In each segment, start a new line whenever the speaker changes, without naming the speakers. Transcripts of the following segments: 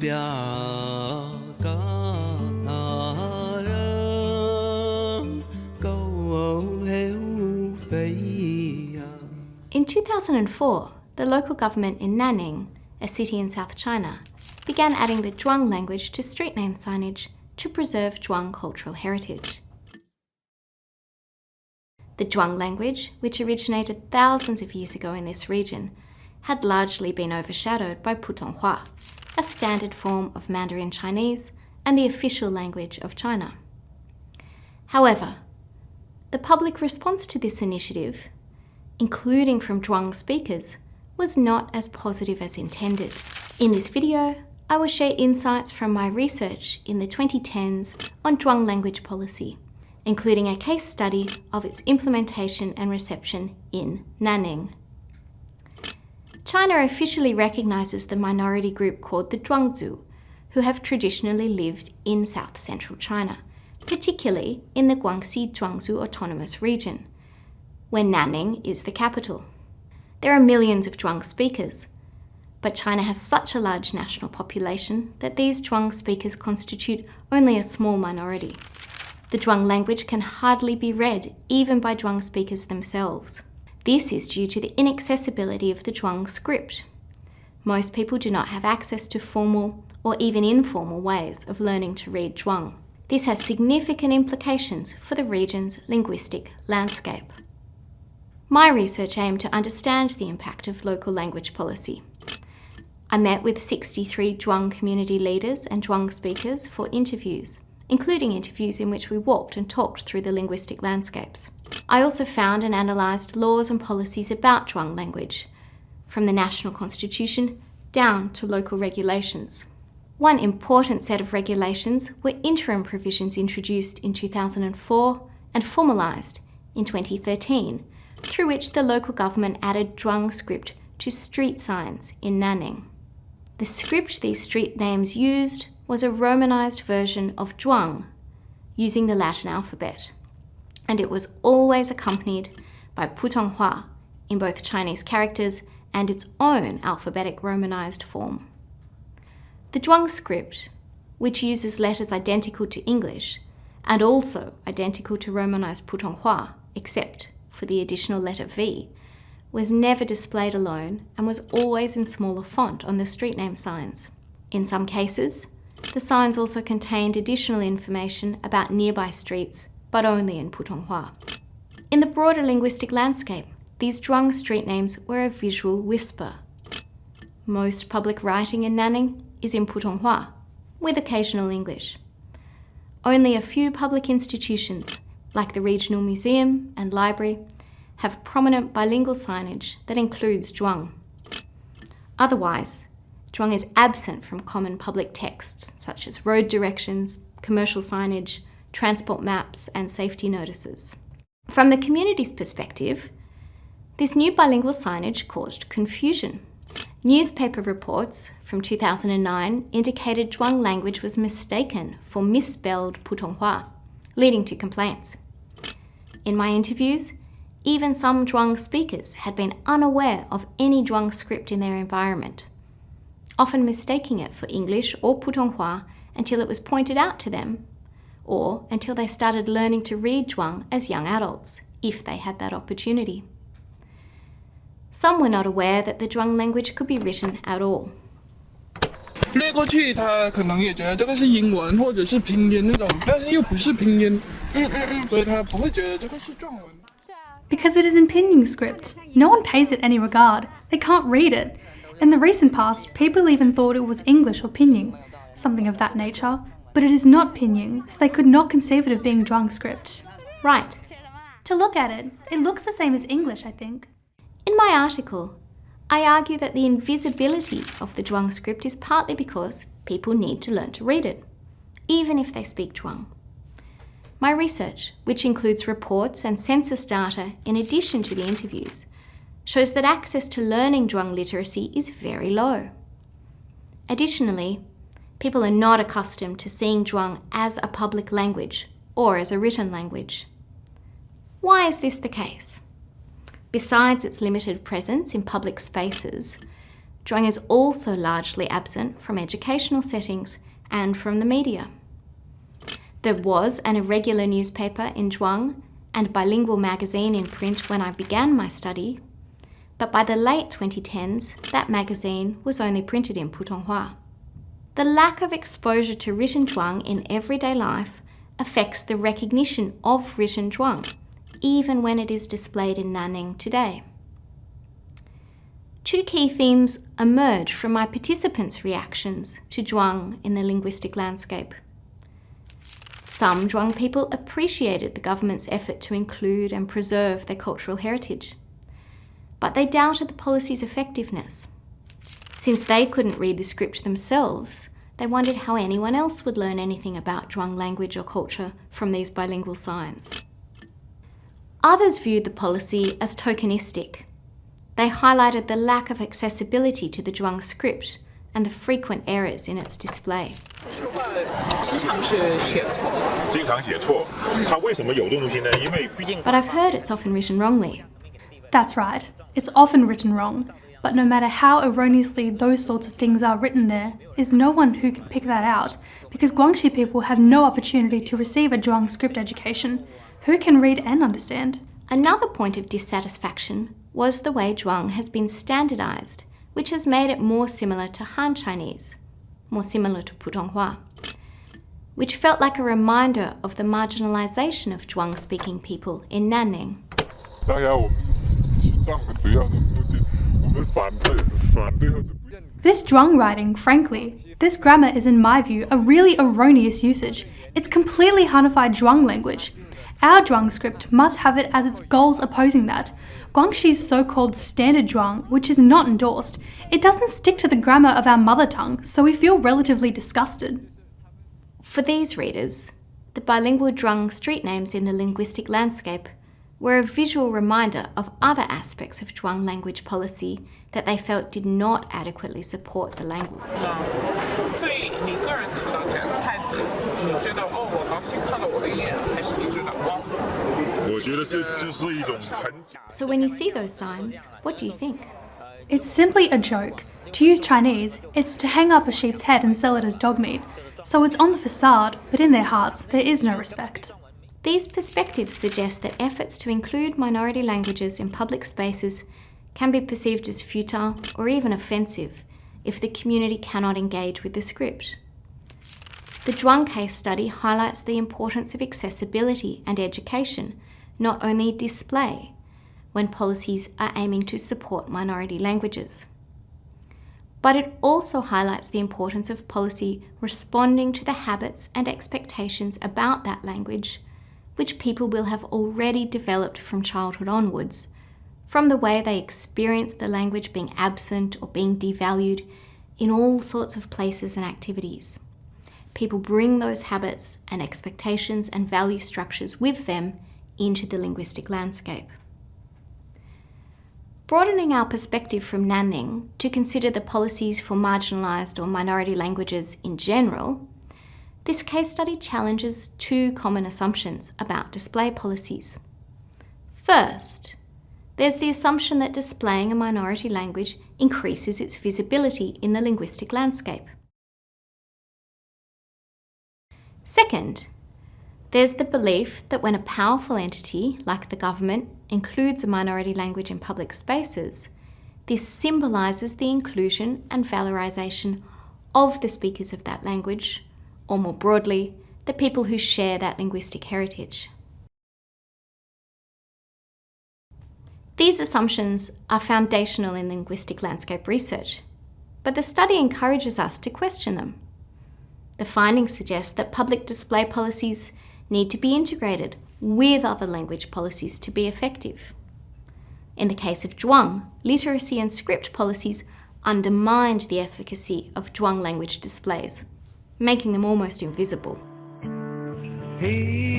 In 2004, the local government in Nanning, a city in South China, began adding the Zhuang language to street name signage to preserve Zhuang cultural heritage. The Zhuang language, which originated thousands of years ago in this region, had largely been overshadowed by Putonghua, a standard form of Mandarin Chinese and the official language of China. However, the public response to this initiative, including from Zhuang speakers, was not as positive as intended. In this video, I will share insights from my research in the 2010s on Zhuang language policy, including a case study of its implementation and reception in Nanning. China officially recognises the minority group called the Zhuangzu, who have traditionally lived in south-central China, particularly in the Guangxi Zhuangzu Autonomous Region, where Nanning is the capital. There are millions of Zhuang speakers, but China has such a large national population that these Zhuang speakers constitute only a small minority. The Zhuang language can hardly be read even by Zhuang speakers themselves. This is due to the inaccessibility of the Zhuang script. Most people do not have access to formal or even informal ways of learning to read Zhuang. This has significant implications for the region's linguistic landscape. My research aimed to understand the impact of local language policy. I met with 63 Zhuang community leaders and Zhuang speakers for interviews, including interviews in which we walked and talked through the linguistic landscapes. I also found and analysed laws and policies about Zhuang language, from the national constitution down to local regulations. One important set of regulations were interim provisions introduced in 2004 and formalised in 2013, through which the local government added Zhuang script to street signs in Nanning. The script these street names used was a Romanised version of Zhuang, using the Latin alphabet, and it was always accompanied by Putonghua in both Chinese characters and its own alphabetic Romanised form. The Zhuang script, which uses letters identical to English and also identical to Romanised Putonghua, except for the additional letter V, was never displayed alone and was always in smaller font on the street name signs. In some cases, the signs also contained additional information about nearby streets, but only in Putonghua. In the broader linguistic landscape, these Zhuang street names were a visual whisper. Most public writing in Nanning is in Putonghua, with occasional English. Only a few public institutions, like the Regional Museum and Library, have prominent bilingual signage that includes Zhuang. Otherwise, Zhuang is absent from common public texts such as road directions, commercial signage, transport maps, and safety notices. From the community's perspective, this new bilingual signage caused confusion. Newspaper reports from 2009 indicated Zhuang language was mistaken for misspelled Putonghua, leading to complaints. In my interviews, even some Zhuang speakers had been unaware of any Zhuang script in their environment, often mistaking it for English or Putonghua until it was pointed out to them, or until they started learning to read Zhuang as young adults, if they had that opportunity. Some were not aware that the Zhuang language could be written at all.
略过去，他可能也觉得这个是英文或者是拼音那种，但是又不是拼音，所以他不会觉得这个是壮文。
Because it is in pinyin script, no one pays it any regard. They can't read it. In the recent past, people even thought it was English or pinyin, something of that nature, but it is not pinyin, so they could not conceive it of being Zhuang script.
Right.
To look at it, it looks the same as English, I think.
In my article, I argue that the invisibility of the Zhuang script is partly because people need to learn to read it, even if they speak Zhuang. My research, which includes reports and census data in addition to the interviews, shows that access to learning Zhuang literacy is very low. Additionally, people are not accustomed to seeing Zhuang as a public language or as a written language. Why is this the case? Besides its limited presence in public spaces, Zhuang is also largely absent from educational settings and from the media. There was an irregular newspaper in Zhuang and bilingual magazine in print when I began my study, but by the late 2010s, that magazine was only printed in Putonghua. The lack of exposure to written Zhuang in everyday life affects the recognition of written Zhuang, even when it is displayed in Nanning today. Two key themes emerge from my participants' reactions to Zhuang in the linguistic landscape. Some Zhuang people appreciated the government's effort to include and preserve their cultural heritage, but they doubted the policy's effectiveness. Since they couldn't read the script themselves, they wondered how anyone else would learn anything about Zhuang language or culture from these bilingual signs. Others viewed the policy as tokenistic. They highlighted the lack of accessibility to the Zhuang script and the frequent errors in its display. But I've heard it's often written wrongly.
That's right, it's often written wrong, but no matter how erroneously those sorts of things are written, there is no one who can pick that out, because Guangxi people have no opportunity to receive a Zhuang script education. Who can read and understand?
Another point of dissatisfaction was the way Zhuang has been standardized, which has made it more similar to Han Chinese, more similar to Putonghua, which felt like a reminder of the marginalization of Zhuang-speaking people in Nanning.
This Zhuang writing, frankly, this grammar is in my view a really erroneous usage. It's completely Hanified Zhuang language. Our Zhuang script must have it as its goals opposing that. Guangxi's so-called standard Zhuang, which is not endorsed, it doesn't stick to the grammar of our mother tongue, so we feel relatively disgusted.
For these readers, the bilingual Zhuang street names in the linguistic landscape were a visual reminder of other aspects of Zhuang language policy that they felt did not adequately support the language. So when you see those signs, what do you think?
It's simply a joke. To use Chinese, it's to hang up a sheep's head and sell it as dog meat. So it's on the facade, but in their hearts, there is no respect.
These perspectives suggest that efforts to include minority languages in public spaces can be perceived as futile or even offensive if the community cannot engage with the script. The Zhuang case study highlights the importance of accessibility and education, not only display, when policies are aiming to support minority languages. But it also highlights the importance of policy responding to the habits and expectations about that language, which people will have already developed from childhood onwards, from the way they experience the language being absent or being devalued in all sorts of places and activities. People bring those habits and expectations and value structures with them into the linguistic landscape. Broadening our perspective from Nanning to consider the policies for marginalised or minority languages in general, this case study challenges two common assumptions about display policies. First, there's the assumption that displaying a minority language increases its visibility in the linguistic landscape. Second, there's the belief that when a powerful entity, like the government, includes a minority language in public spaces, this symbolises the inclusion and valorisation of the speakers of that language, or more broadly, the people who share that linguistic heritage. These assumptions are foundational in linguistic landscape research, but the study encourages us to question them. The findings suggest that public display policies need to be integrated with other language policies to be effective. In the case of Zhuang, literacy and script policies undermined the efficacy of Zhuang language displays, making them almost invisible.
Hãy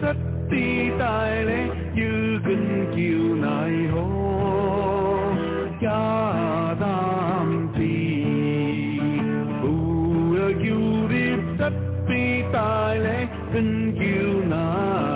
subscribe cho kênh Ghiền Mì Gõ để không bỏ lỡ 跟叫那。